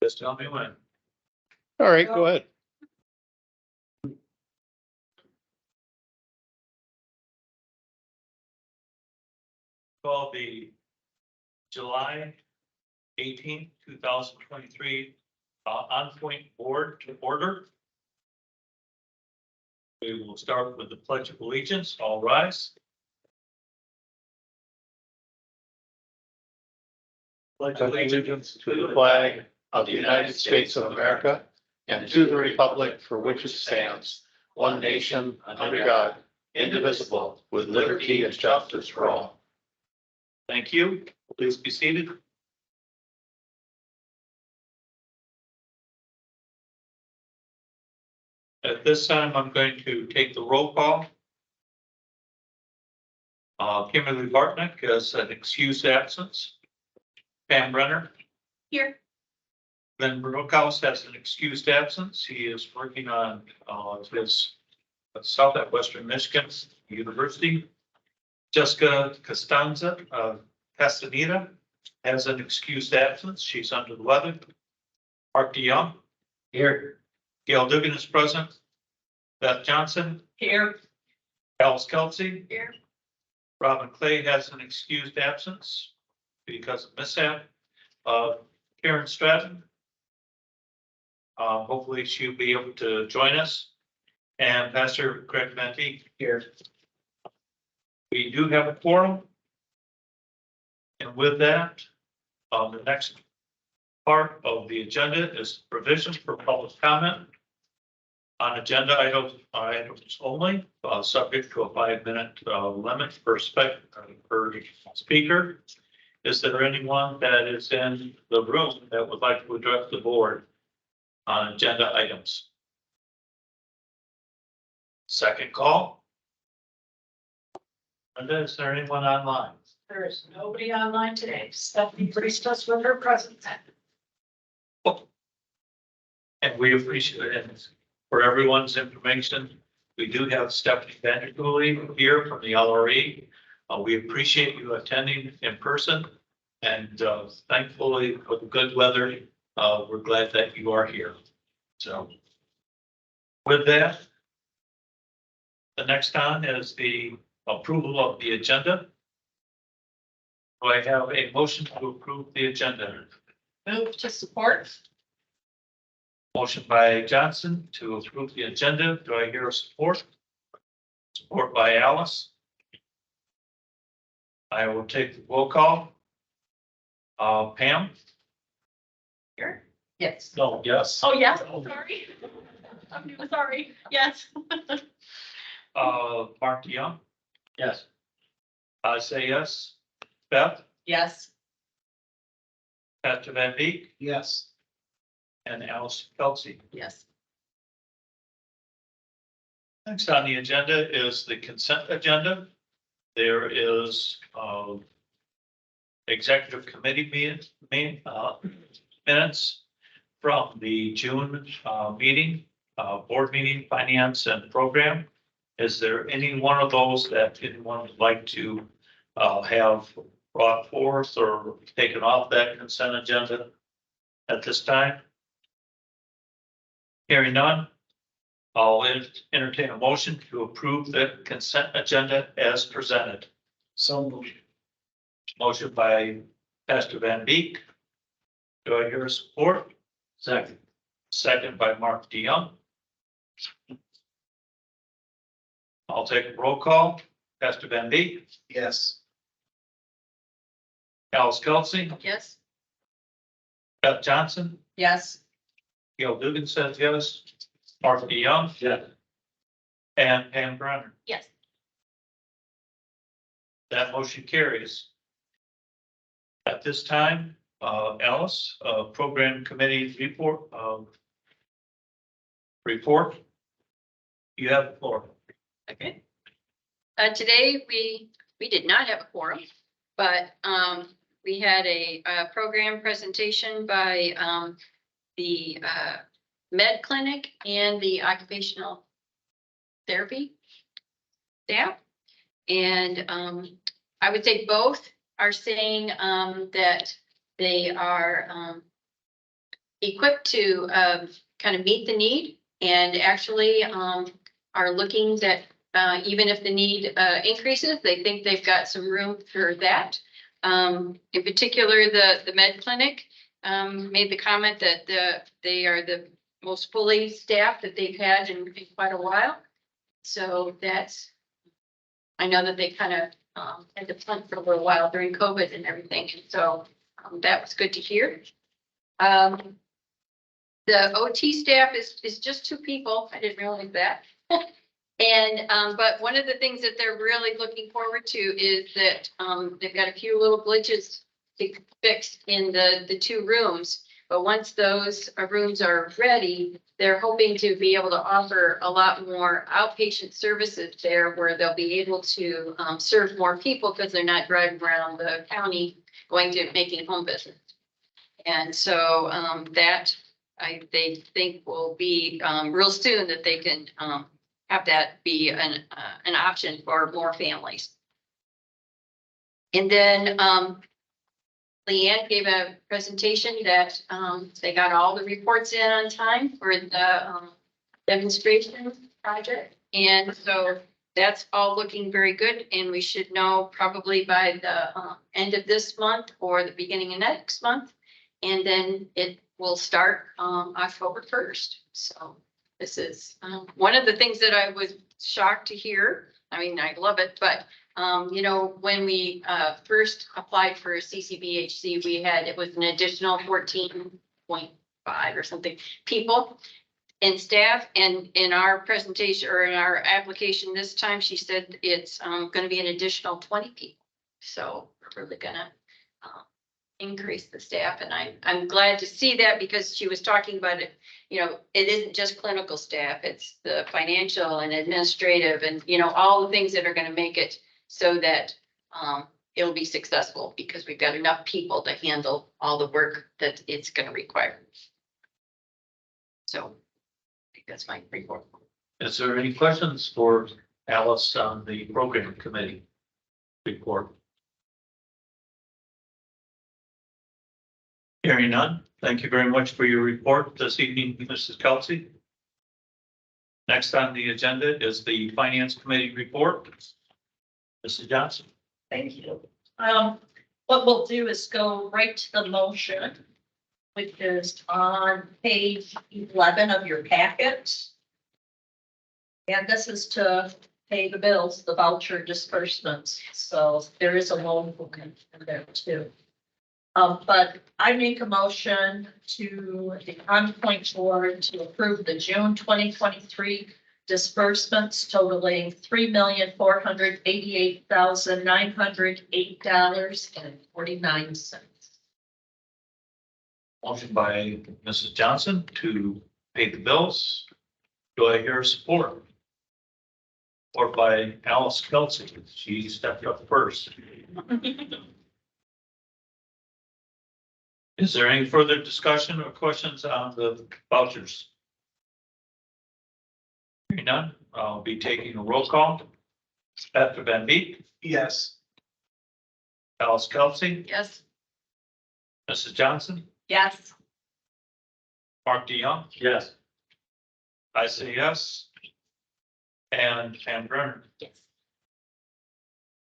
Just tell me when. All right, go ahead. Call the July 18th, 2023 OnPoint board to order. We will start with the Pledge of Allegiance. All rise. Pledge allegiance to the flag of the United States of America and to the republic for which it stands, one nation, under God, indivisible, with liberty and justice for all. Thank you. Please be seated. At this time, I'm going to take the roll call. Kimberly Bartnick has an excused absence. Pam Brenner. Here. Glenn Brookhouse has an excused absence. He is working on his South at Western Michigan University. Jessica Costanza of Castaneda has an excused absence. She's under the weather. Mark DeYoung. Here. Gail Dugan is present. Beth Johnson. Here. Alice Kelsey. Here. Robin Clay has an excused absence because of mishap. Karen Stratton. Hopefully she'll be able to join us. And Pastor Craig Venti here. We do have a quorum. And with that, the next part of the agenda is provision for public comment on agenda items only, subject to a 5-minute limit per speaker. Is there anyone that is in the room that would like to address the board on agenda items? Second call. Linda, is there anyone online? There is nobody online today. Stephanie graced us with her presence. And we appreciate it. For everyone's information, we do have Stephanie Vandercooley here from the LRE. We appreciate you attending in person, and thankfully with the good weather, we're glad that you are here. So with that, the next on is the approval of the agenda. Do I have a motion to approve the agenda? Move to support. Motion by Johnson to approve the agenda. Do I hear a support? Support by Alice. I will take the roll call. Pam? Here. Yes. No, yes. Oh, yes. Sorry. I'm sorry. Yes. Mark DeYoung? Yes. I say yes. Beth? Yes. Pastor Van Beek? Yes. And Alice Kelsey. Yes. Next on the agenda is the consent agenda. There is executive committee minutes from the June meeting, board meeting, finance and program. Is there any one of those that anyone would like to have brought forth or taken off that consent agenda at this time? Hearing none, I'll entertain a motion to approve the consent agenda as presented. So moved. Motion by Pastor Van Beek. Do I hear a support? Second. Second by Mark DeYoung. I'll take a roll call. Pastor Van Beek, Yes. Alice Kelsey, Yes. Beth Johnson, Yes. Gail Dugan says yes. Mark DeYoung. Yeah. And Pam Brenner. Yes. That motion carries. At this time, Alice, program committee report. You have the floor. Okay. Today, we did not have a quorum, but we had a program presentation by the med clinic and the occupational therapy staff. And I would say both are saying that they are equipped to kind of meet the need and actually are looking that even if the need increases, they think they've got some room for that. In particular, the med clinic made the comment that they are the most fully staffed that they've had in quite a while. So that's, I know that they kind of had to punt for a little while during COVID and everything. And so that was good to hear. The OT staff is just 2 people. I didn't realize that. And, but one of the things that they're really looking forward to is that they've got a few little glitches to fix in the 2 rooms. But once those rooms are ready, they're hoping to be able to offer a lot more outpatient services there where they'll be able to serve more people because they're not driving around the county going to making home visits. And so they think will be real soon that they can have that be an option for more families. And then Leanne gave a presentation that they got all the reports in on time for the demonstration project. And so that's all looking very good. And we should know probably by the end of this month or the beginning of next month. And then it will start October 1st. So this is one of the things that I was shocked to hear. I mean, I love it, but you know, when we first applied for CCBHC, it was an additional 14.5 or something people and staff. And in our presentation or in our application this time, she said it's going to be an additional 20 people. So we're really gonna increase the staff, and I'm glad to see that because she was talking about it. You know, it isn't just clinical staff; it's the financial and administrative, and you know, all the things that are going to make it so that it'll be successful because we've got enough people to handle all the work that it's going to require. So I think that's my report. Is there any questions for Alice on the program committee report? Hearing none, thank you very much for your report this evening, Mrs. Kelsey. Next on the agenda is the Finance Committee report. Mrs. Johnson. Thank you. What we'll do is go right to the motion, which is on page 11 of your packet. And this is to pay the bills, the voucher disbursements. So there is a loan book in there too. But I make a motion to the OnPoint board to approve the June 2023 disbursements totaling $3,488,908.49. Motion by Mrs. Johnson to pay the bills. Do I hear support? Or by Alice Kelsey? She stepped up first. Is there any further discussion or questions on the vouchers? Hearing none, I'll be taking a roll call. Dr. Van Beek. Yes. Alice Kelsey. Yes. Mrs. Johnson. Yes. Mark DeYoung. Yes. I say yes. And Pam Brenner. Yes.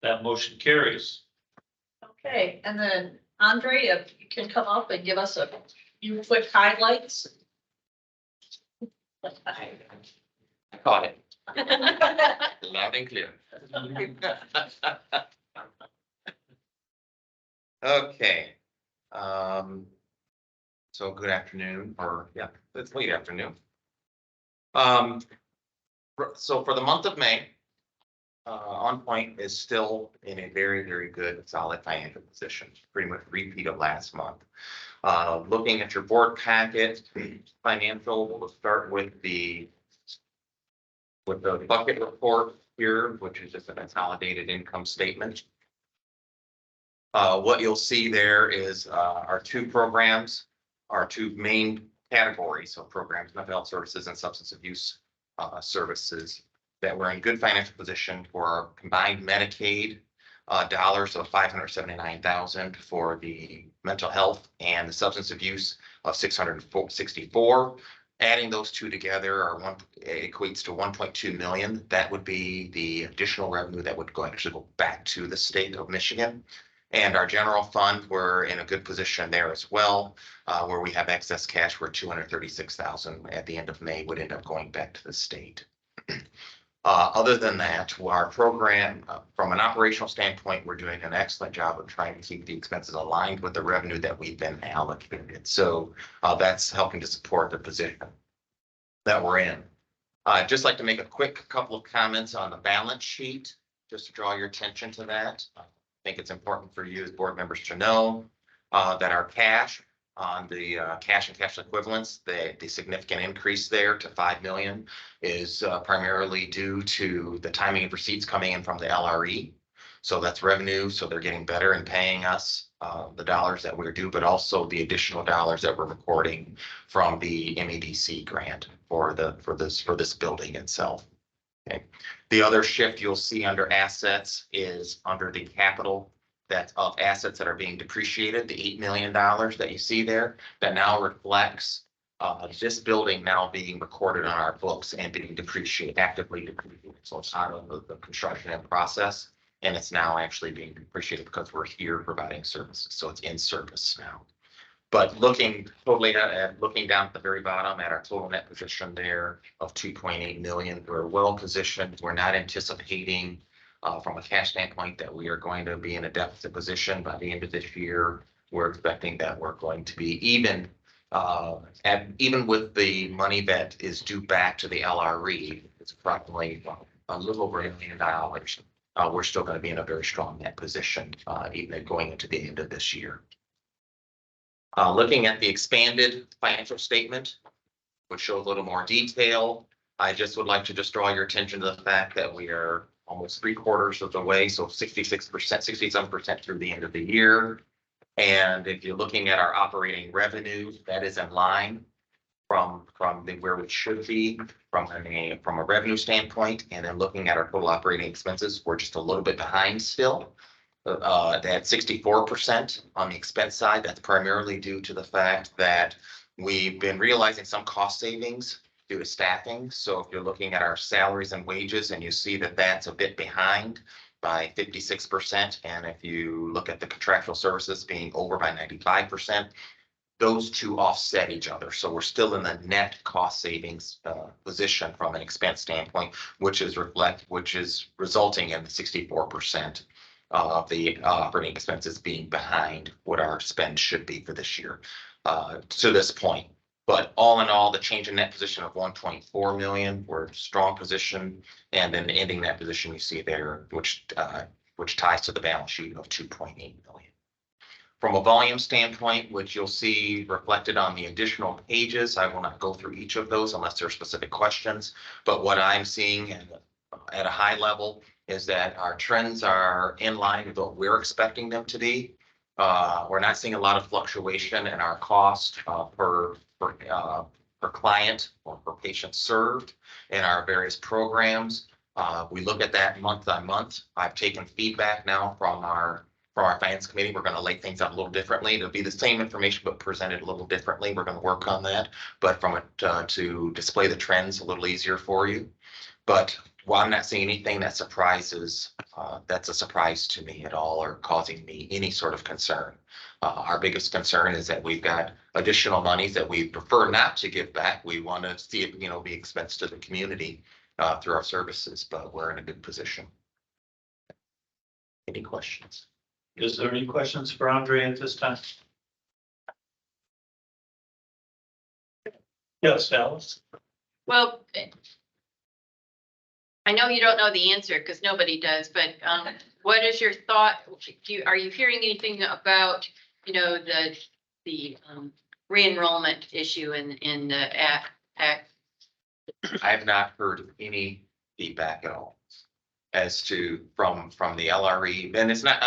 That motion carries. Okay, and then Andre, if you can come up and give us a few quick highlights. I caught it loud and clear. Okay. So good afternoon, or yeah, it's late afternoon. So for the month of May, OnPoint is still in a very, very good, solid financial position, pretty much repeat of last month. Looking at your board packet, financial, we'll start with the bucket report here, which is just a consolidated income statement. What you'll see there is our 2 programs, our 2 main categories of programs, mental health services and substance abuse services, that we're in good financial position for our combined Medicaid dollars of $579,000 for the mental health and the substance abuse of 664. Adding those two together equates to 1.2 million. That would be the additional revenue that would actually go back to the state of Michigan. And our general fund, we're in a good position there as well, where we have excess cash. We're 236,000 at the end of May would end up going back to the state. Other than that, our program, from an operational standpoint, we're doing an excellent job of trying to keep the expenses aligned with the revenue that we've been allocated. So that's helping to support the position that we're in. I'd just like to make a quick couple of comments on the balance sheet, just to draw your attention to that. I think it's important for you as board members to know that our cash on the cash and cash equivalents, the significant increase there to 5 million is primarily due to the timing of receipts coming in from the LRE. So that's revenue. So they're getting better and paying us the dollars that we're due, but also the additional dollars that we're recording from the MEDC grant for this building itself. Okay. The other shift you'll see under assets is under the capital that's of assets that are being depreciated, the $8 million that you see there, that now reflects this building now being recorded on our books and being depreciated, actively depreciated. So it's out of the construction and process, and it's now actually being depreciated because we're here providing services. So it's in service now. But looking down at the very bottom at our total net position there of 2.8 million, we're well positioned. We're not anticipating from a cash standpoint that we are going to be in a deficit position by the end of this year. We're expecting that we're going to be even with the money that is due back to the LRE, it's approximately a little over $1 million. We're still going to be in a very strong net position, even going into the end of this year. Looking at the expanded financial statement, which shows a little more detail, I just would like to just draw your attention to the fact that we are almost 3/4 of the way, so 66%, 67% through the end of the year. And if you're looking at our operating revenue, that is in line from where it should be from a revenue standpoint. And then looking at our total operating expenses, we're just a little bit behind still. At 64% on the expense side. That's primarily due to the fact that we've been realizing some cost savings due to staffing. So if you're looking at our salaries and wages and you see that that's a bit behind by 56%, and if you look at the contractual services being over by 95%, those two offset each other. So we're still in the net cost savings position from an expense standpoint, which is resulting in the 64% of the operating expenses being behind what our spend should be for this year to this point. But all in all, the change in net position of 1.4 million, we're in a strong position. And then ending that position you see there, which ties to the balance sheet of 2.8 million. From a volume standpoint, which you'll see reflected on the additional pages, I will not go through each of those unless there are specific questions. But what I'm seeing at a high level is that our trends are in line with what we're expecting them to be. We're not seeing a lot of fluctuation in our cost per client or per patient served in our various programs. We look at that month on month. I've taken feedback now from our finance committee. We're going to lay things out a little differently. It'll be the same information, but presented a little differently. We're going to work on that, but to display the trends a little easier for you. But while I'm not seeing anything that surprises, that's a surprise to me at all or causing me any sort of concern. Our biggest concern is that we've got additional monies that we prefer not to give back. We want to see it, be expensed to the community through our services, but we're in a good position. Any questions? Is there any questions for Andre at this time? Yes, Alice. Well, I know you don't know the answer because nobody does, but what is your thought? Are you hearing anything about, the re-enrollment issue in the act? I have not heard any feedback at all as to from the LRE, and it's not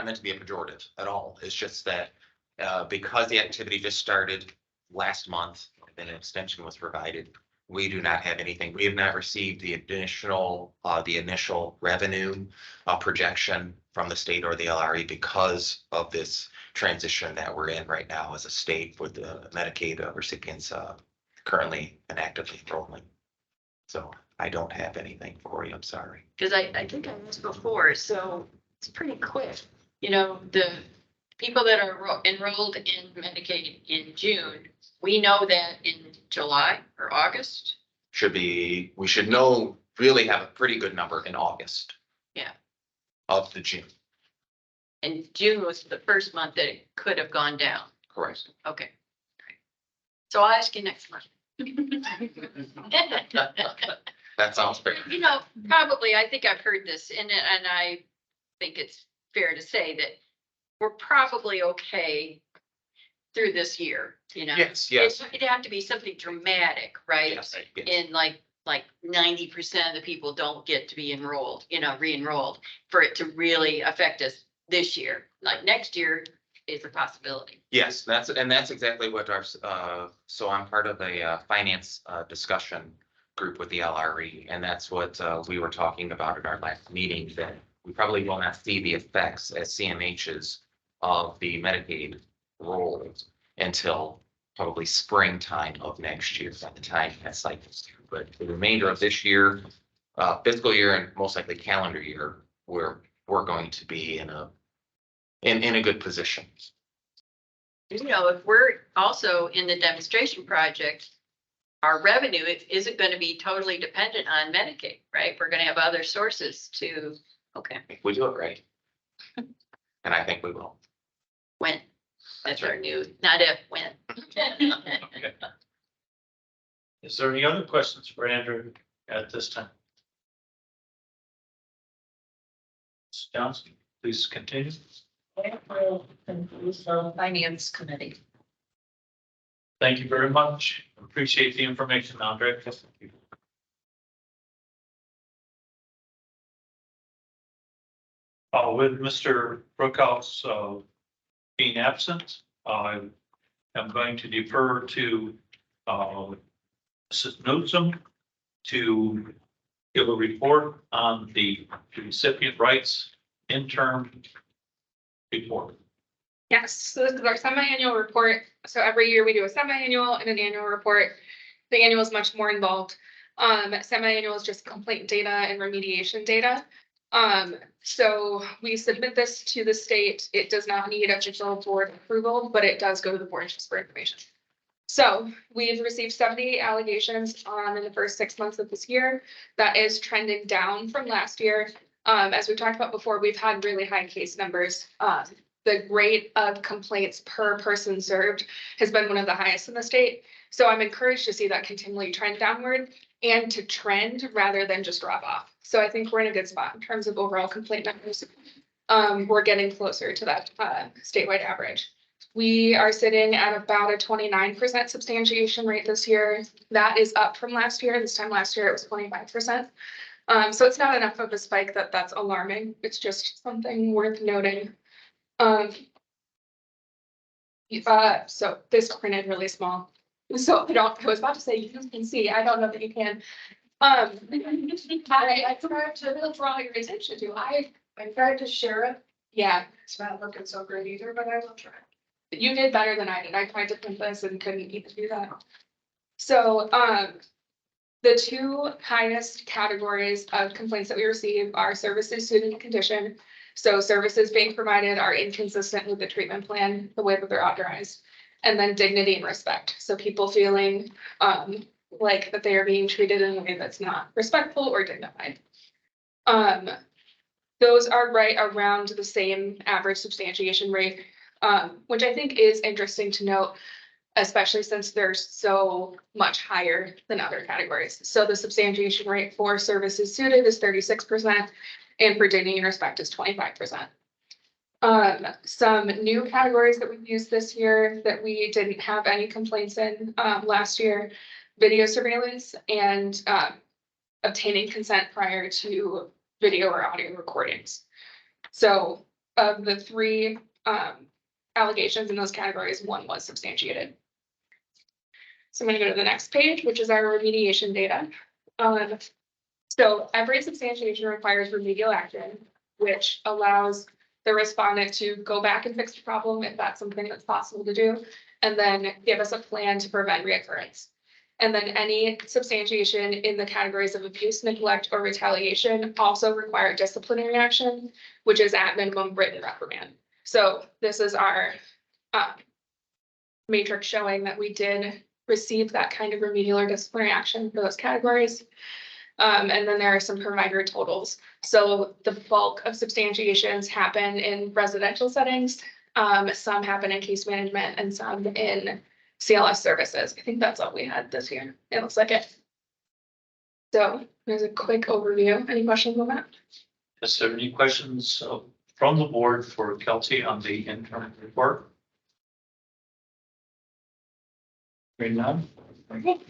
meant to be a pejorative at all. It's just that because the activity just started last month and an extension was provided, We do not have anything. We have not received the initial revenue projection from the state or the LRE because of this transition that we're in right now as a state with the Medicaid recipients currently and actively enrolling. So I don't have anything for you. I'm sorry. Because I think I asked before, so it's pretty quick. You know, the people that are enrolled in Medicaid in June, we know that in July or August. We should know, really have a pretty good number in August. Yeah. Of the June, And June was the first month that it could have gone down. correct. Okay. So I'll ask you next month. That sounds fair. You know, probably, I think I've heard this and I think it's fair to say that we're probably okay through this year, you know? Yes, yes, It'd have to be something dramatic, right? yes, yes. In like 90% of the people don't get to be enrolled, you know, re-enrolled for it to really affect us this year. Like next year is a possibility. Yes, that's exactly what so I'm part of a finance discussion group with the LRE, and that's what we were talking about at our last meeting, that we probably will not see the effects as CMHs of the Medicaid rolls until probably springtime of next year, by the time that cycles through. But the remainder of this year, fiscal year, and most likely calendar year, we're going to be in a good position. You know, if we're also in the demonstration project, our revenue isn't going to be totally dependent on Medicaid, right? We're going to have other sources to, okay, If we do it right. And I think we will. when? That's our new, not if, when. Okay. Is there any other questions for Andrew at this time? Ms. Johnson, please continue. Finance committee. Thank you very much. Appreciate the information, Andre. With Mr. Brookhouse being absent, I am going to defer to Mrs. Newsom to give a report on the recipient rights interim report. Yes, so this is our semi-annual report. So every year we do a semi-annual and an annual report. The annual is much more involved. Semi-annual is just complaint data and remediation data. So we submit this to the state. It does not need official board approval, but it does go to the board just for information. So we've received 78 allegations in the first 6 months of this year. That is trending down from last year. As we talked about before, we've had really high case numbers. The rate of complaints per person served has been one of the highest in the state. So I'm encouraged to see that continually trend downward and to trend rather than just drop off. So I think we're in a good spot in terms of overall complaint numbers. We're getting closer to that statewide average. We are sitting at about a 29% substantiation rate this year. That is up from last year. This time last year it was 25%. So it's not enough of a spike that's alarming. It's just something worth noting. So this printed really small. So I was about to say, you can see, I don't know that you can. I tried to draw your attention to, I tried to share it. Yeah. It's not looking so great either, but I will try. You did better than I did. I tried to print this and couldn't even do that. So, the two highest categories of complaints that we receive are services suited to condition. So services being provided are inconsistent with the treatment plan, the way that they're authorized. And then dignity and respect. So people feeling like that they are being treated in a way that's not respectful or dignified. Those are right around the same average substantiation rate, which I think is interesting to note, especially since they're so much higher than other categories. So the substantiation rate for services suited is 36%, and for dignity and respect is 25%. Some new categories that we've used this year that we didn't have any complaints in last year: video surveillance and obtaining consent prior to video or audio recordings. So of the three allegations in those categories, one was substantiated. So I'm gonna go to the next page, which is our remediation data. So every substantiation requires remedial action, which allows the respondent to go back and fix the problem if that's something that's possible to do, and then give us a plan to prevent reoccurrence. And then any substantiation in the categories of abuse, neglect, or retaliation also require disciplinary action, which is at minimum written reprimand. So this is our matrix showing that we did receive that kind of remedial or disciplinary action for those categories. And then there are some provider totals. So the bulk of substantiations happen in residential settings. Some happen in case management and some in CLS services. I think that's all we had this year. It looks like it. So there's a quick overview. Any questions on that? Is there any questions from the board for Kelsey on the interim report? Hearing none.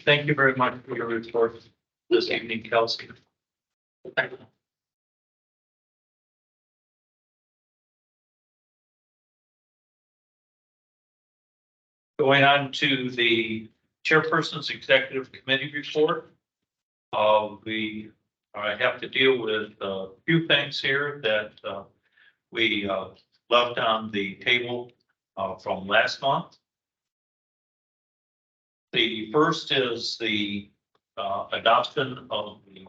Thank you very much for your report this evening, Kelsey. Going on to the chairperson's executive committee report. We have to deal with a few things here that we left on the table from last month. The first is the adoption of the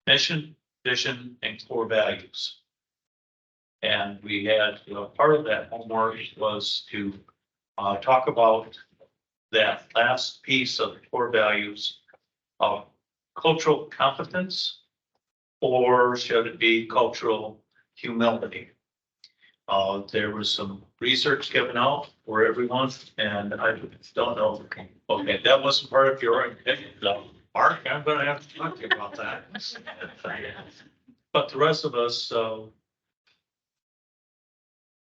mission, vision, and core values. And we had, part of that homework was to talk about that last piece of core values of cultural competence, or should it be cultural humility? There was some research given out for everyone, and I don't know. Okay, that wasn't part of your, Mark, I'm gonna have to talk to you about that. But the rest of us,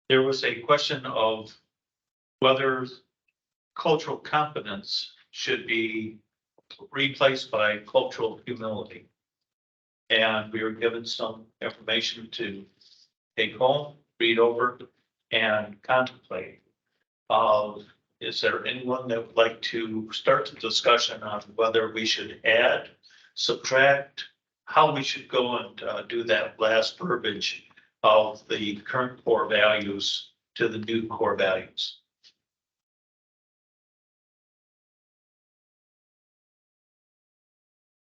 there was a question of whether cultural competence should be replaced by cultural humility. And we were given some information to take home, read over, and contemplate. Is there anyone that would like to start the discussion on whether we should add, subtract, how we should go and do that last verbiage of the current core values to the new core values?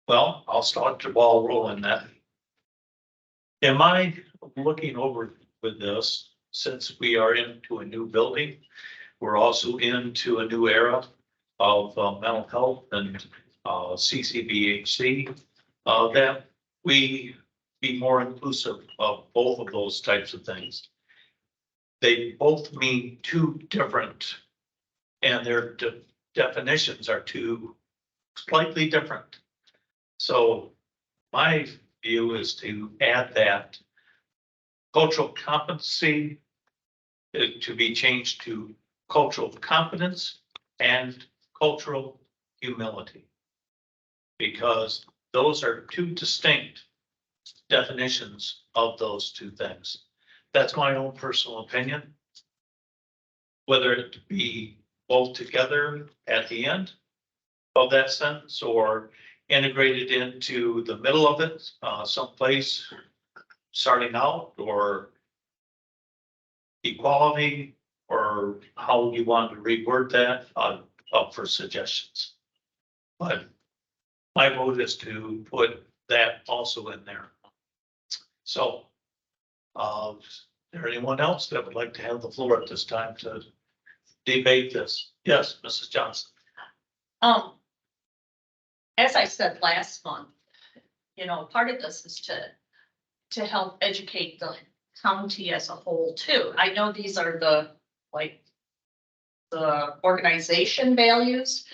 Well, I'll start the ball rolling then. Am I looking over with this, since we are into a new building, we're also into a new era of mental health and CCBHC, that we be more inclusive of both of those types of things. They both mean two different, and their definitions are two slightly different. So my view is to add that cultural competency to be changed to cultural competence and cultural humility. Because those are two distinct definitions of those two things. That's my own personal opinion. Whether it be both together at the end of that sentence or integrated into the middle of it, someplace starting out, or equality, or how you want to reword that, up for suggestions. But my vote is to put that also in there. So, is there anyone else that would like to have the floor at this time to debate this? Yes, Mrs. Johnson. As I said last month, part of this is to help educate the county as a whole too. I know these are the organization values,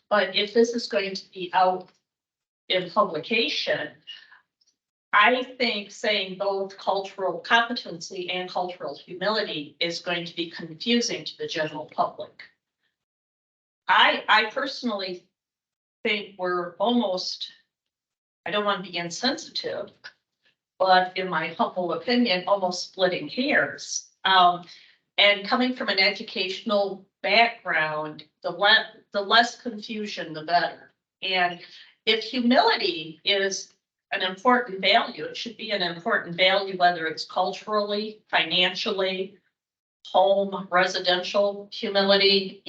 but if this is going to be out in publication, I think saying both cultural competency and cultural humility is going to be confusing to the general public. I personally think we're almost, I don't want to be insensitive, but in my humble opinion, almost splitting hairs. And coming from an educational background, the less confusion, the better. And if humility is an important value, it should be an important value, whether it's culturally, financially, home, residential, humility,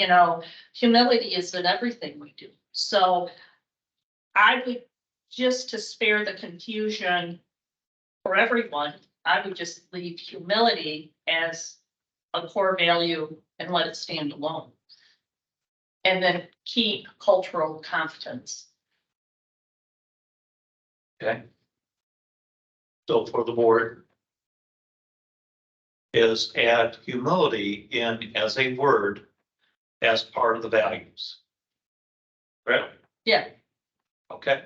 humility is in everything we do. So I would, just to spare the confusion for everyone, I would just leave humility as a core value and let it stand alone. And then keep cultural competence. Okay. So for the board is add humility in as a word as part of the values. Right? Yeah, Okay.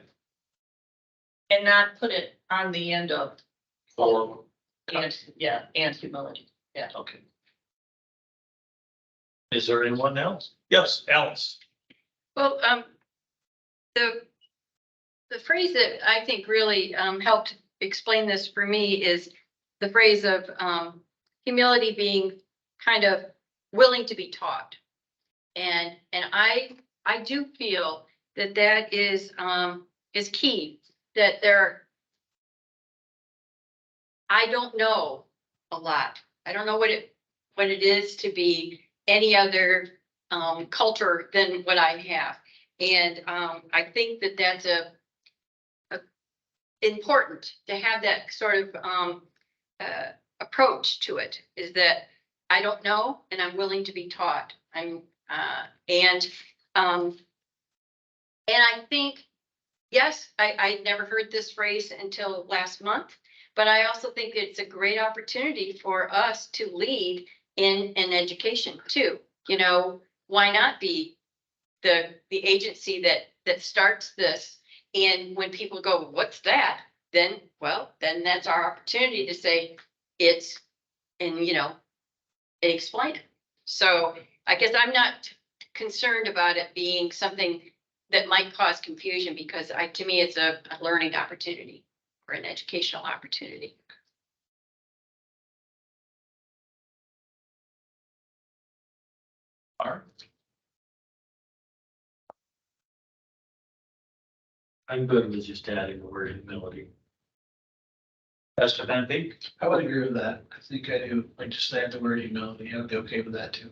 and not put it on the end of, Or, and, yeah, and humility. okay. Is there anyone else? Yes, Alice. Well, the phrase that I think really helped explain this for me is the phrase of humility being kind of willing to be taught. And I do feel that that is key, that I don't know a lot. I don't know what it is to be any other culture than what I have. And I think that that's important to have that sort of approach to it, is that I don't know and I'm willing to be taught. And I think, yes, I never heard this phrase until last month, but I also think it's a great opportunity for us to lead in education too. Why not be the agency that starts this? And when people go, what's that? Then that's our opportunity to say it's, and explain it. So I guess I'm not concerned about it being something that might cause confusion, because to me, it's a learning opportunity or an educational opportunity. All right. I'm good with just adding the word humility. Pastor Van Beek? I would agree with that. I think I do. I just add the word humility. I'd be okay with that too.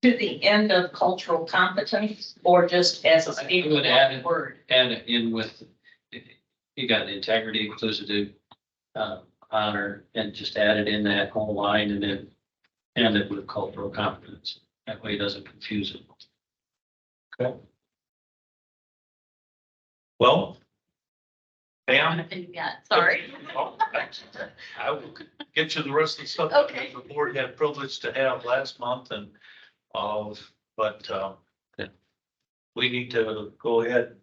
To the end of cultural competence, or just as a I would add it. word. Add it in with, you got integrity, inclusive, honor, and just add it in that whole line, and then end it with cultural competence. That way it doesn't confuse it. Okay. Well. Pam? Yeah, sorry. Oh, thanks. I will get you the rest of the stuff Okay. that the board had privilege to have last month and but we need to go ahead,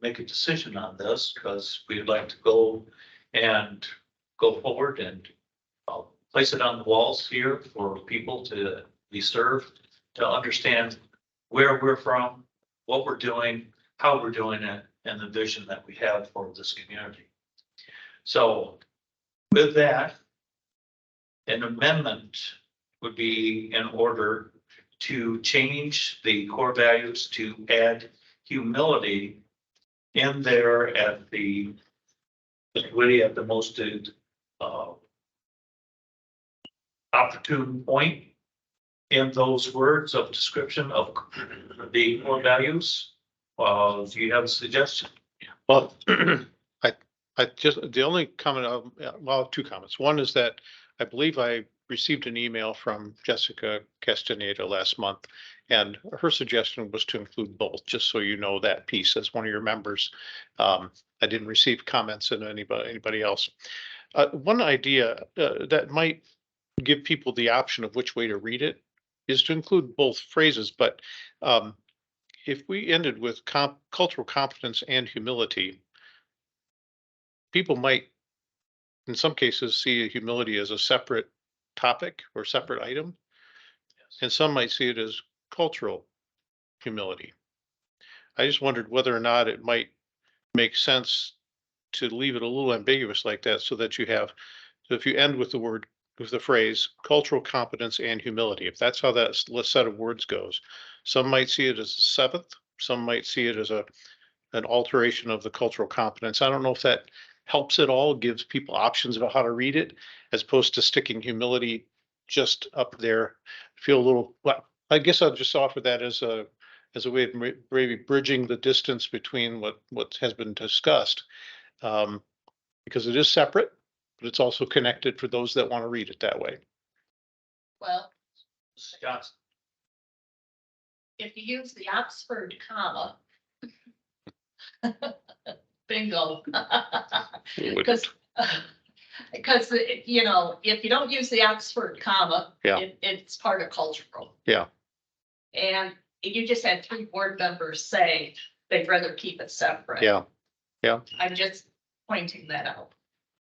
make a decision on this, because we'd like to go forward and place it on the walls here for people to be served, to understand where we're from, what we're doing, how we're doing it, and the vision that we have for this community. So with that, an amendment would be in order to change the core values to add humility in there at the really at the most opportune point in those words of description of the core values. Do you have a suggestion? Well, I just, the only comment, well, two comments. One is that I believe I received an email from Jessica Castaneda last month, and her suggestion was to include both, just so you know that piece as one of your members. I didn't receive comments in anybody else. One idea that might give people the option of which way to read it is to include both phrases, but if we ended with cultural competence and humility, people might, in some cases, see humility as a separate topic or separate item. And some might see it as cultural humility. I just wondered whether or not it might make sense to leave it a little ambiguous like that, so that you have, so if you end with the word with the phrase cultural competence and humility. If that's how that set of words goes, some might see it as a seventh, some might see it as an alteration of the cultural competence. I don't know if that helps at all, gives people options about how to read it, as opposed to sticking humility just up there. Feel a little, well, I guess I'll just offer that as a way of maybe bridging the distance between what has been discussed. Because it is separate, but it's also connected for those that want to read it that way. Well, Mrs. Johnson. if you use the Oxford comma. Bingo. Because, you know, if you don't use the Oxford comma, Yeah. it's part of cultural. Yeah. And you just had 3 board members say they'd rather keep it separate. Yeah. I'm just pointing that out.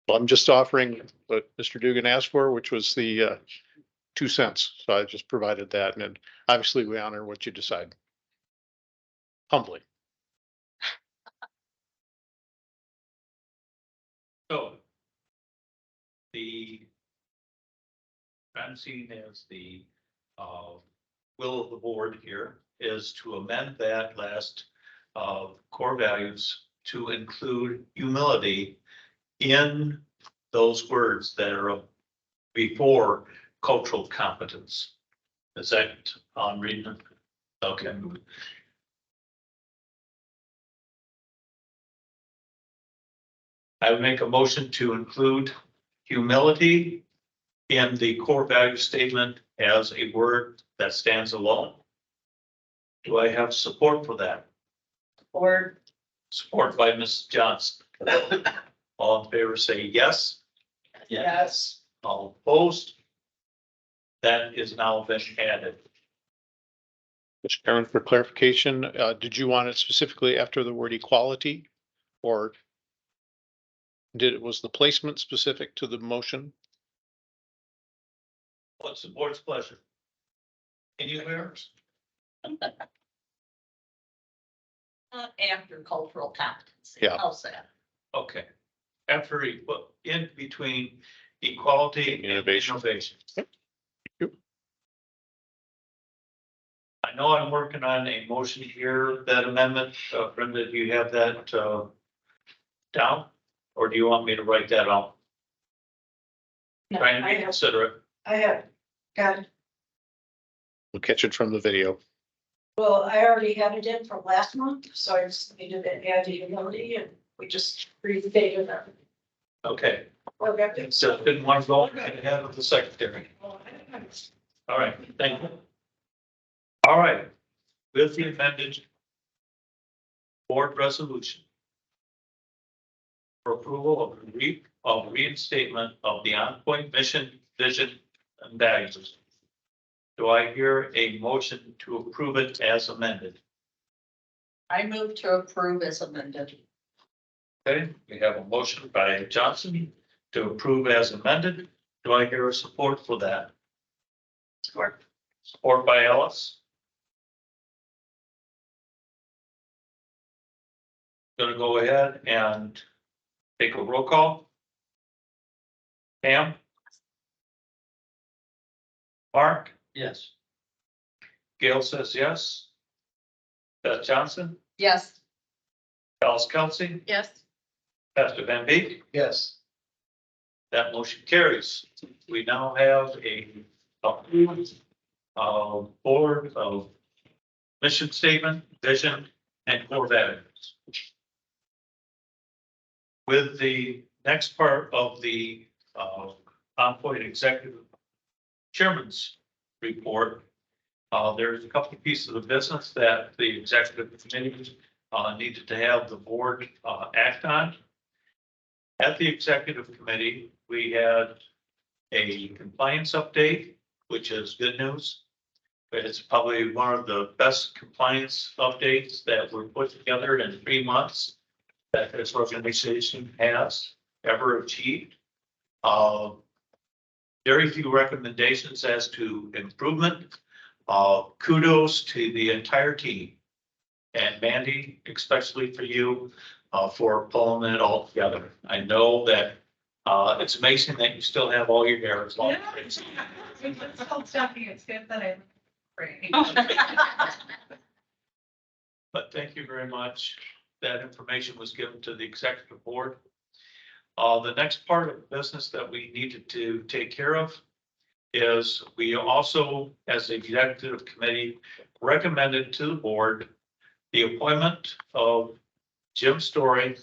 Well, I'm just offering what Mr. Dugan asked for, which was the 2 cents. So I just provided that, and then obviously we honor what you decide. Humbly. So the I'm seeing as the will of the board here is to amend that last core values to include humility in those words that are before cultural competence. Is that on reading? Okay. I would make a motion to include humility in the core value statement as a word that stands alone. Do I have support for that? Or Support by Mrs. Johnson. All in favor, say yes. yes. All opposed? That is now been added. Mr. Chairman, for clarification, did you want it specifically after the word equality? Or was the placement specific to the motion? What's the board's pleasure? Anywhere? After cultural competency. Yeah. How's that? Okay. After, in between equality and Innovation. innovation. Yep. Yep. I know I'm working on a motion here, that amendment. Brenda, do you have that down? Or do you want me to write that out? No, Trying I to have, consider it. I have, got, We'll catch it from the video. well, I already had it in from last month, so I just needed to add the humility and we just restated them. Okay, Or got it. so didn't want to go ahead of the secretary. All right, thank you. All right, with the amended board resolution for approval of reinstatement of the OnPoint mission, vision, and values. Do I hear a motion to approve it as amended? I move to approve as amended. Okay, we have a motion by Johnson to approve as amended. Do I hear a support for that? Support. Support by Ellis. Gonna go ahead and take a roll call. Pam? Mark? Yes. Gail says yes. Beth Johnson? Yes. Alice Kelsey? Yes. Pastor Van Beek? Yes. That motion carries. We now have a approved board of mission statement, vision, and core values. With the next part of the OnPoint executive chairman's report, there's a couple of pieces of business that the executive committee needed to have the board act on. At the executive committee, we had a compliance update, which is good news. It's probably one of the best compliance updates that were put together in 3 months that this organization has ever achieved. Very few recommendations as to improvement. Kudos to the entire team. And Mandy, especially for you, for pulling it all together. I know that It's amazing that you still have all your hair as long. It's still stuffy, it's good that I'm free. But thank you very much. That information was given to the executive board. The next part of business that we needed to take care of is we also, as the executive committee, recommended to the board the appointment of Jim Story,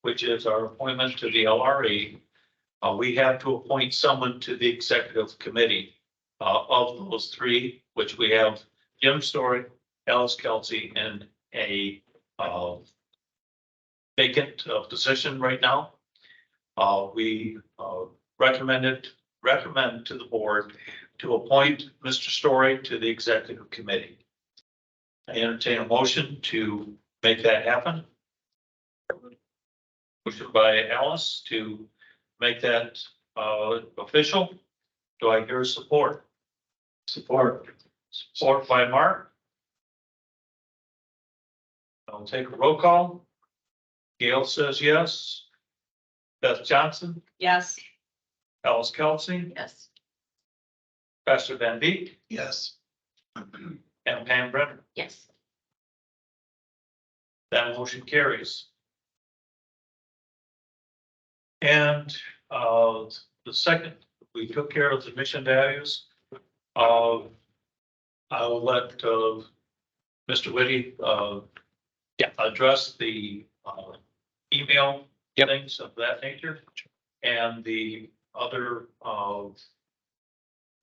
which is our appointment to the LRE. We have to appoint someone to the executive committee of those three, which we have Jim Story, Alice Kelsey, and a vacant position right now. We recommend to the board to appoint Mr. Story to the executive committee. I entertain a motion to make that happen. Motion by Alice to make that official. Do I hear support? Support. Support by Mark. I'll take a roll call. Gail says yes. Beth Johnson, Yes. Alice Kelsey, Yes. Pastor Van Beek, Yes. and Pam Brenner. Yes. That motion carries. And the second, we took care of the mission values. I will let Mr. Whitty address the email things of that nature. And the other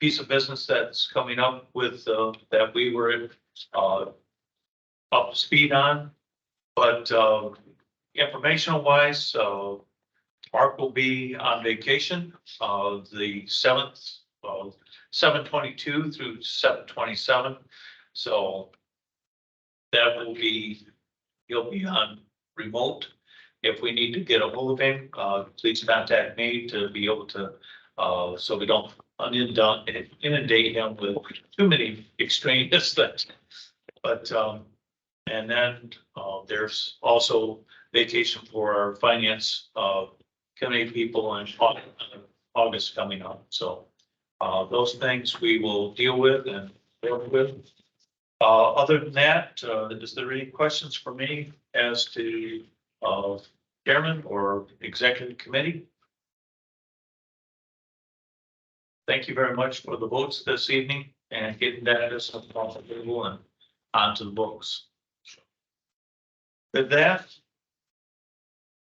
piece of business that's coming up with that we were up to speed on. But informational wise, Mark will be on vacation the 7th, 7/22 through 7/27. So that will be, he'll be on remote. If we need to get a hold of him, please contact me to be able to, so we don't inundate him with too many extraneous things. But, and then there's also vacation for our finance committee people in August coming up. So those things we will deal with and work with. Other than that, is there any questions for me as to chairman or executive committee? Thank you very much for the votes this evening and getting that as a possible and onto the books. With that,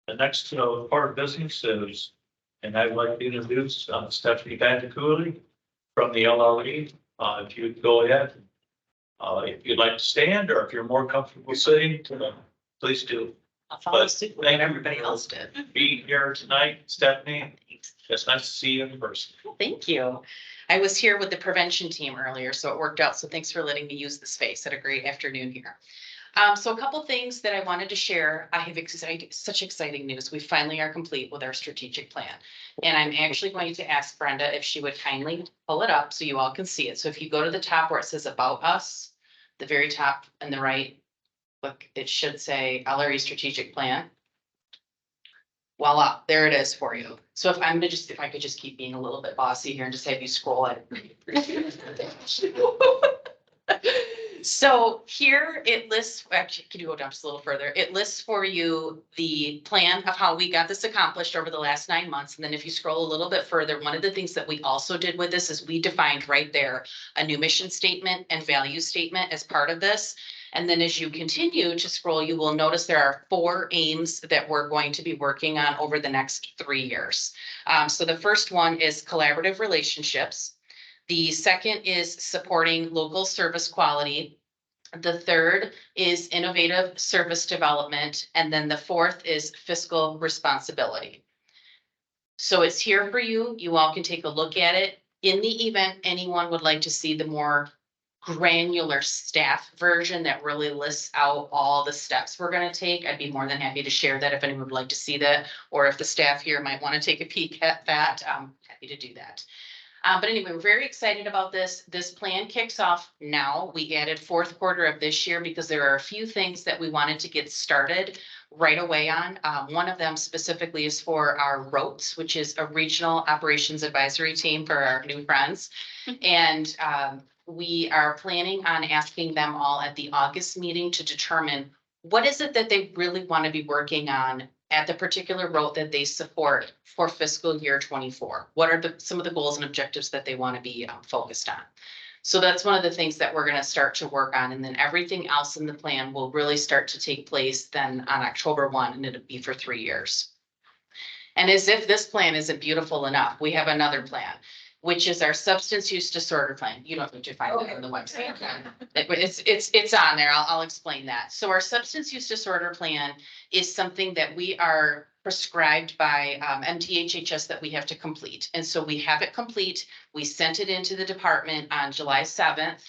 the next part of business is, and I'd like to introduce Stephanie Bandicooli from the LRE. If you'd go ahead, if you'd like to stand or if you're more comfortable sitting, please do. I'll follow But suit with thank what you everybody for else did. Being here tonight, Stephanie, Thanks. it's nice to see you in person. Thank you. I was here with the prevention team earlier, so it worked out. So thanks for letting me use the space. Had a great afternoon here. So a couple things that I wanted to share. I have such exciting news. We finally are complete with our strategic plan. And I'm actually going to ask Brenda if she would kindly pull it up so you all can see it. So if you go to the top where it says about us, the very top and the right, look, it should say LRE strategic plan. Voila, there it is for you. So if I could just keep being a little bit bossy here and just have you scroll it. So here it lists, actually, can you go down just a little further? It lists for you the plan of how we got this accomplished over the last 9 months. And then if you scroll a little bit further, one of the things that we also did with this is we defined right there a new mission statement and value statement as part of this. And then as you continue to scroll, you will notice there are 4 aims that we're going to be working on over the next 3 years. So the first one is collaborative relationships. The second is supporting local service quality. The third is innovative service development. And then the fourth is fiscal responsibility. So it's here for you. You all can take a look at it. In the event anyone would like to see the more granular staff version that really lists out all the steps we're going to take, I'd be more than happy to share that if anyone would like to see that, or if the staff here might want to take a peek at that, I'm happy to do that. But anyway, we're very excited about this. This plan kicks off now. We added fourth quarter of this year because there are a few things that we wanted to get started right away on. One of them specifically is for our ROATS, which is a Regional Operations Advisory Team for our new friends. And we are planning on asking them all at the August meeting to determine what is it that they really want to be working on at the particular road that they support for fiscal year 24? What are some of the goals and objectives that they want to be focused on? So that's one of the things that we're going to start to work on. And then everything else in the plan will really start to take place then on October 1, and it'll be for 3 years. And as if this plan isn't beautiful enough, we have another plan, which is our substance use disorder plan. You don't need to find it on the website. It's on there. I'll explain that. So our substance use disorder plan is something that we are prescribed by MTHHS that we have to complete. And so we have it complete. We sent it into the department on July 7th.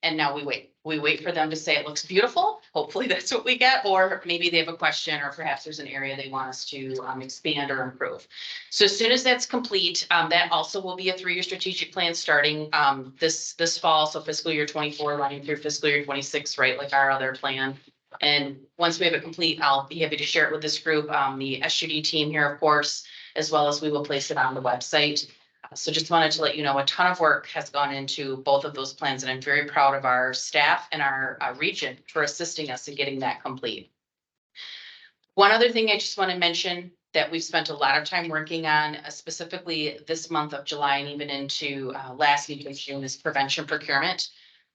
And now we wait for them to say it looks beautiful. Hopefully that's what we get, or maybe they have a question, or perhaps there's an area they want us to expand or improve. So as soon as that's complete, that also will be a 3-year strategic plan starting this fall. So fiscal year 24 running through fiscal year 26, right? Like our other plan. And once we have it complete, I'll be happy to share it with this group, the SUD team here, of course, as well as we will place it on the website. So just wanted to let you know, a ton of work has gone into both of those plans, and I'm very proud of our staff and our region for assisting us in getting that complete. One other thing I just want to mention that we've spent a lot of time working on, specifically this month of July and even into last week of June, is prevention procurement.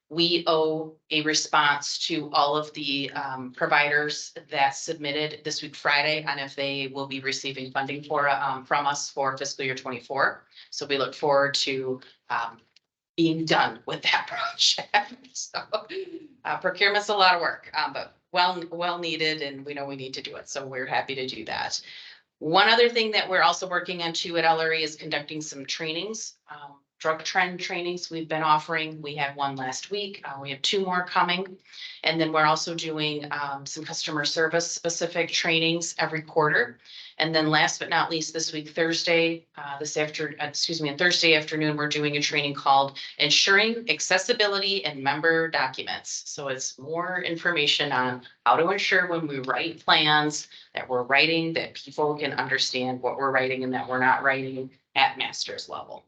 We owe a response to all of the providers that submitted this week Friday on if they will be receiving funding for from us for fiscal year 24. So we look forward to being done with that project. So procurement's a lot of work, but well needed, and we know we need to do it. So we're happy to do that. One other thing that we're also working on too at LRE is conducting some trainings. Drug trend trainings we've been offering. We had one last week. We have 2 more coming. And then we're also doing some customer service specific trainings every quarter. And then last but not least, this week, Thursday afternoon, we're doing a training called Ensuring Accessibility and Member Documents. So it's more information on how to ensure when we write plans that we're writing, that people can understand what we're writing and that we're not writing at master's level.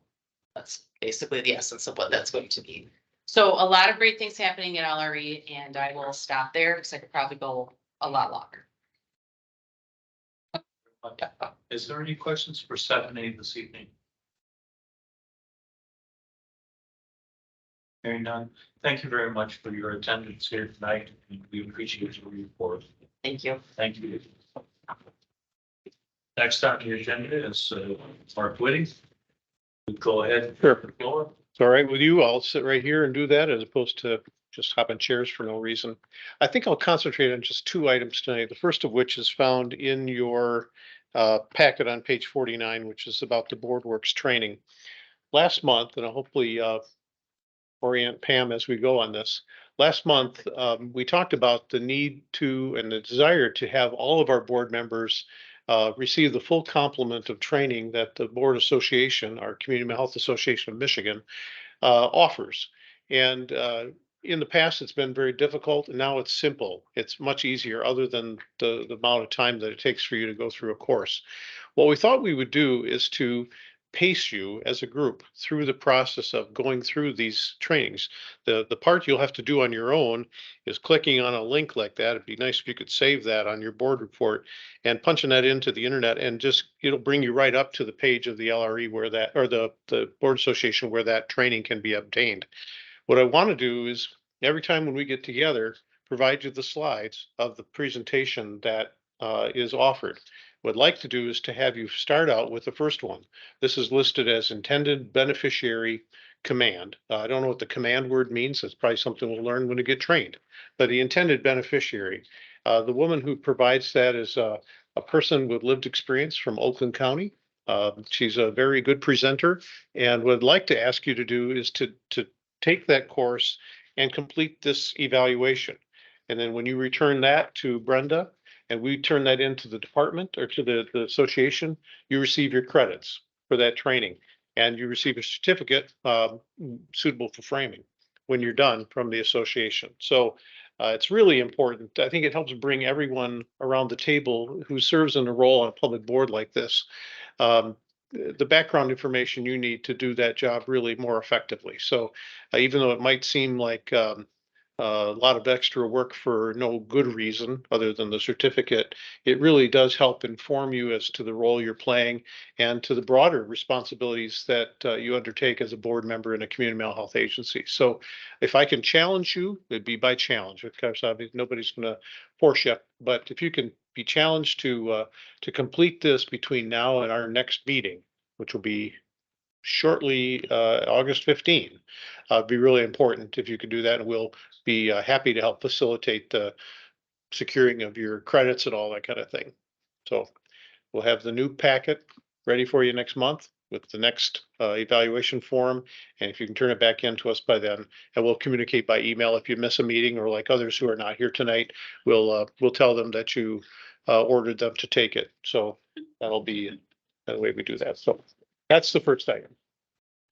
That's basically the essence of what that's going to be. So a lot of great things happening at LRE, and I will stop there because I could probably go a lot longer. Is there any questions for Stephanie this evening? Hearing none. Thank you very much for your attendance here tonight. We appreciate your report. Thank you. Thank you. Next on the agenda is Mark Whitting. Go ahead. Sure. Floor. It's all right with you. I'll sit right here and do that as opposed to just hop in chairs for no reason. I think I'll concentrate on just 2 items tonight. The first of which is found in your packet on page 49, which is about the BoardWorks training. Last month, and I'll hopefully orient Pam as we go on this. Last month, we talked about the need to and the desire to have all of our board members receive the full complement of training that the Board Association, our Community Health Association of Michigan, offers. And in the past, it's been very difficult, and now it's simple. It's much easier, other than the amount of time that it takes for you to go through a course. What we thought we would do is to pace you as a group through the process of going through these trainings. The part you'll have to do on your own is clicking on a link like that. It'd be nice if you could save that on your board report and punching that into the internet, and just it'll bring you right up to the page of the LRE where that, or the Board Association, where that training can be obtained. What I want to do is every time when we get together, provide you the slides of the presentation that is offered. What I'd like to do is to have you start out with the first one. This is listed as intended beneficiary command. I don't know what the command word means. That's probably something we'll learn when we get trained. But the intended beneficiary, the woman who provides that is a person with lived experience from Oakland County. She's a very good presenter, and what I'd like to ask you to do is to take that course and complete this evaluation. And then when you return that to Brenda, and we turn that into the department or to the association, you receive your credits for that training. and you receive a certificate suitable for framing when you're done from the association. So it's really important. I think it helps bring everyone around the table who serves in a role on a public board like this, um, the background information you need to do that job really more effectively. So even though it might seem like a lot of extra work for no good reason other than the certificate, it really does help inform you as to the role you're playing and to the broader responsibilities that you undertake as a board member in a community mental health agency. So if I can challenge you, it'd be by challenge. Of course, obviously nobody's going to force you, but if you can be challenged to complete this between now and our next meeting, which will be shortly, August 15th, be really important if you could do that, and we'll be happy to help facilitate the securing of your credits and all that kind of thing. So we'll have the new packet ready for you next month with the next evaluation form. And if you can turn it back in to us by then, and we'll communicate by email if you miss a meeting, or like others who are not here tonight, we'll tell them that you ordered them to take it. So that'll be the way we do that. So that's the first item.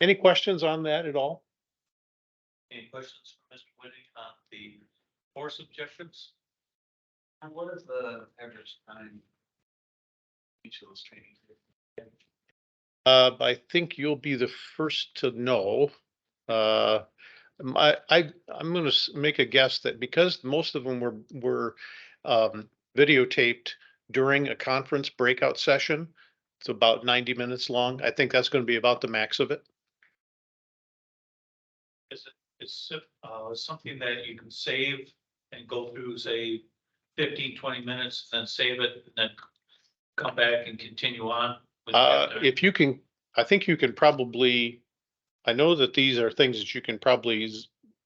Any questions on that at all? Any questions for Mr. Whitting on the force objectives? And what is the average time each of those trainings? I think you'll be the first to know. I'm gonna make a guess that because most of them were videotaped during a conference breakout session, it's about 90 minutes long. I think that's gonna be about the max of it. It's something that you can save and go through, say, 15, 20 minutes, then save it, and then come back and continue on. If you can, I think you can probably, I know that these are things that you can probably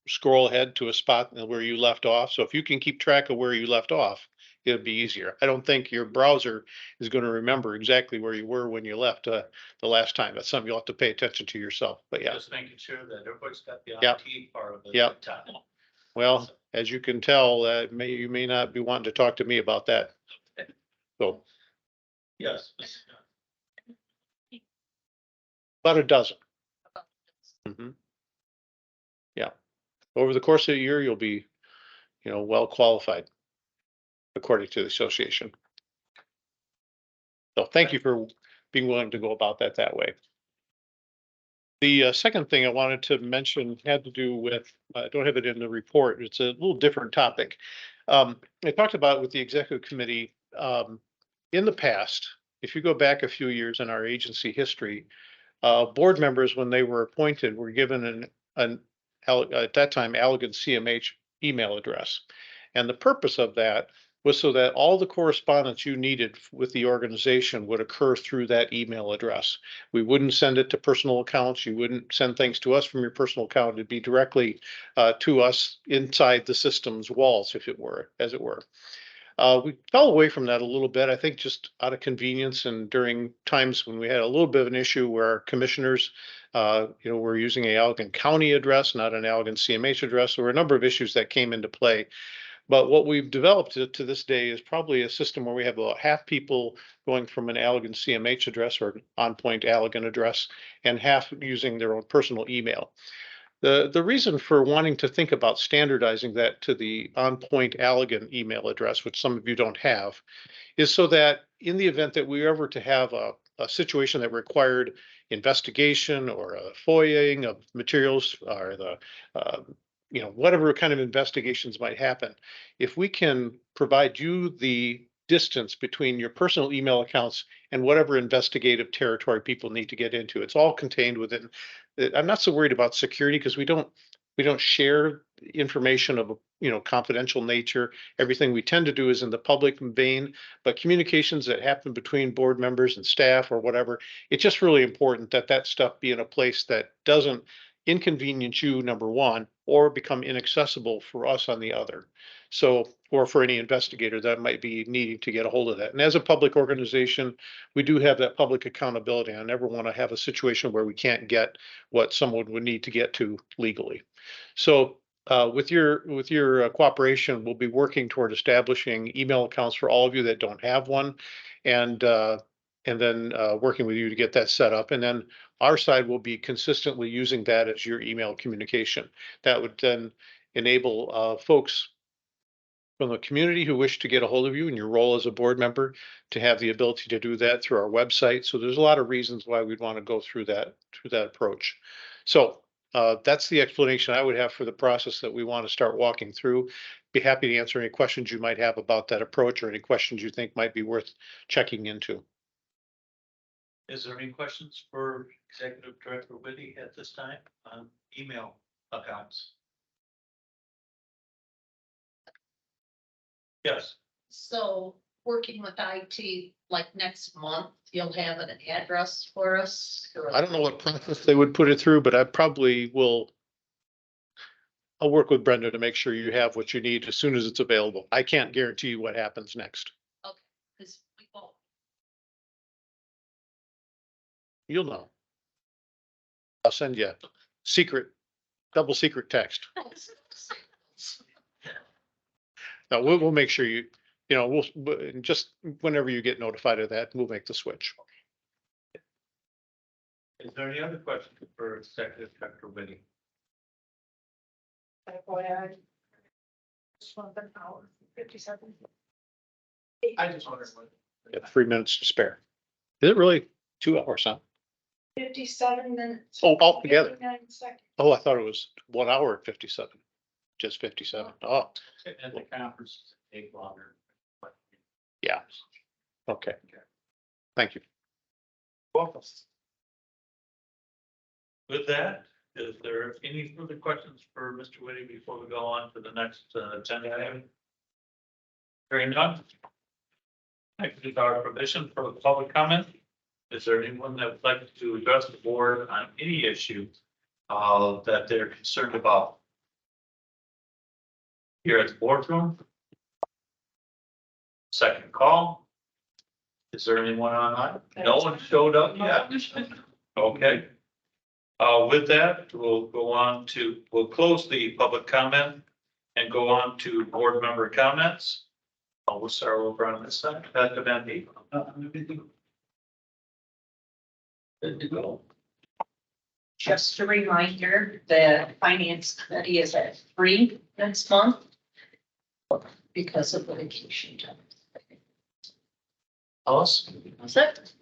scroll ahead to a spot where you left off. So if you can keep track of where you left off, it'll be easier. I don't think your browser is going to remember exactly where you were when you left the last time. That's something you'll have to pay attention to yourself. But yeah, Just making sure that everybody's got the Yep. IT part of it. Yep. down. well, as you can tell, you may not be wanting to talk to me about that. So Yes. about a dozen. Mhm. Yeah. Over the course of a year, you'll be, well qualified according to the association. So thank you for being willing to go about that way. The second thing I wanted to mention had to do with, I don't have it in the report. It's a little different topic. I talked about with the executive committee in the past, if you go back a few years in our agency history, board members, when they were appointed, were given at that time, Allegan CMH email address. And the purpose of that was so that all the correspondence you needed with the organization would occur through that email address. We wouldn't send it to personal accounts. You wouldn't send things to us from your personal account. It'd be directly to us inside the system's walls, if it were, as it were. We fell away from that a little bit, I think, just out of convenience and during times when we had a little bit of an issue where our commissioners, were using a Allegan County address, not an Allegan CMH address. There were a number of issues that came into play. But what we've developed to this day is probably a system where we have about half people going from an Allegan CMH address or an OnPoint Allegan address, and half using their own personal email. The reason for wanting to think about standardizing that to the OnPoint Allegan email address, which some of you don't have, is so that in the event that we were ever to have a situation that required investigation or a FOIAing of materials or whatever kind of investigations might happen, if we can provide you the distance between your personal email accounts and whatever investigative territory people need to get into, it's all contained within. I'm not so worried about security because we don't share information of confidential nature. Everything we tend to do is in the public vein, but communications that happen between board members and staff or whatever, it's just really important that that stuff be in a place that doesn't inconvenience you, number one, or become inaccessible for us on the other. So, or for any investigator that might be needing to get a hold of that. And as a public organization, we do have that public accountability. I never want to have a situation where we can't get what someone would need to get to legally. So with your cooperation, we'll be working toward establishing email accounts for all of you that don't have one, and then working with you to get that set up. And then our side will be consistently using that as your email communication. That would then enable folks from the community who wish to get a hold of you in your role as a board member to have the ability to do that through our website. So there's a lot of reasons why we'd want to go through that approach. So that's the explanation I would have for the process that we want to start walking through. Be happy to answer any questions you might have about that approach or any questions you think might be worth checking into. Is there any questions for Executive Director Whitty at this time on email accounts? Yes, So working with IT, like next month, you'll have an address for us? I don't know what process they would put it through, but I probably will. I'll work with Brenda to make sure you have what you need as soon as it's available. I can't guarantee you what happens next. Okay, because we won't. You'll know. I'll send you a double secret text. No, we'll make sure you know, just whenever you get notified of that, we'll make the switch. is there any other question for Executive Director Whitty? FYI. Just want an hour, 57. I just wondered what. You have 3 minutes to spare. Is it really 2 hours, huh? 57 minutes. Oh, altogether. 59 seconds. Oh, I thought it was 1 hour and 57. Just 57. Oh, And the conference take longer. yeah. Okay. Thank you. Welcome. With that, is there any further questions for Mr. Whitty before we go on to the next agenda item? Hearing none. Next is our provision for the public comment. Is there anyone that would like to address the board on any issue that they're concerned about? Here at the boardroom? Second call. Is there anyone online? No one showed up yet. Okay. With that, we'll close the public comment and go on to board member comments. We'll start over on this side. Dr. Van Beek. Good to go. Just a reminder, the finance committee is at 3 next month because of the vacation time. Alice? That's it.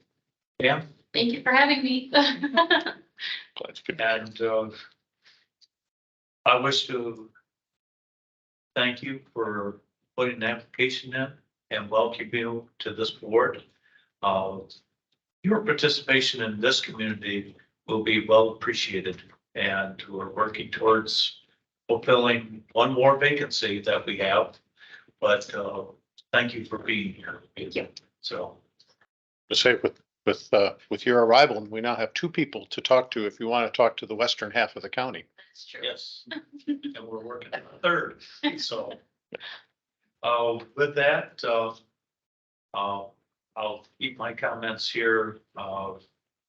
Pam? Thank you for having me. And I wish to thank you for putting an application in and welcome you to this board. Your participation in this community will be well appreciated, and we're working towards fulfilling one more vacancy that we have. But thank you for being here. Thank you. So. To say with your arrival, we now have 2 people to talk to if you want to talk to the western half of the county. That's true. Yes, and we're working on a third, so. With that, I'll keep my comments here,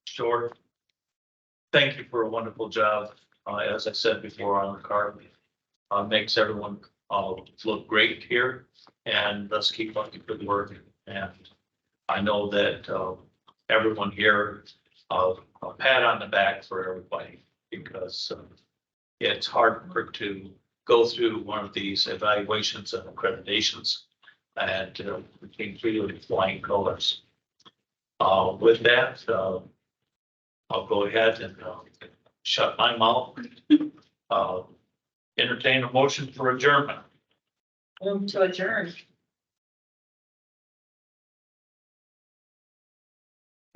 short. Thank you for a wonderful job, as I said before on the card. Makes everyone, look great here, and let's keep up the good work, and I know that, everyone here, a pat on the back for everybody, because it's hard work to go through one of these evaluations and accreditations and being treated with flying colors. With that, I'll go ahead and shut my mouth. Entertain a motion for adjournment. Move to adjourn.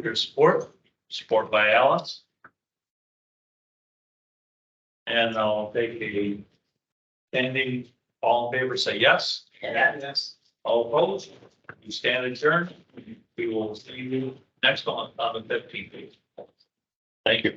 Your support by Alice. And I'll take a standing, all in favor, say yes. Yes. All opposed, you stand adjourned. We will see you next on the 15th. Thank you.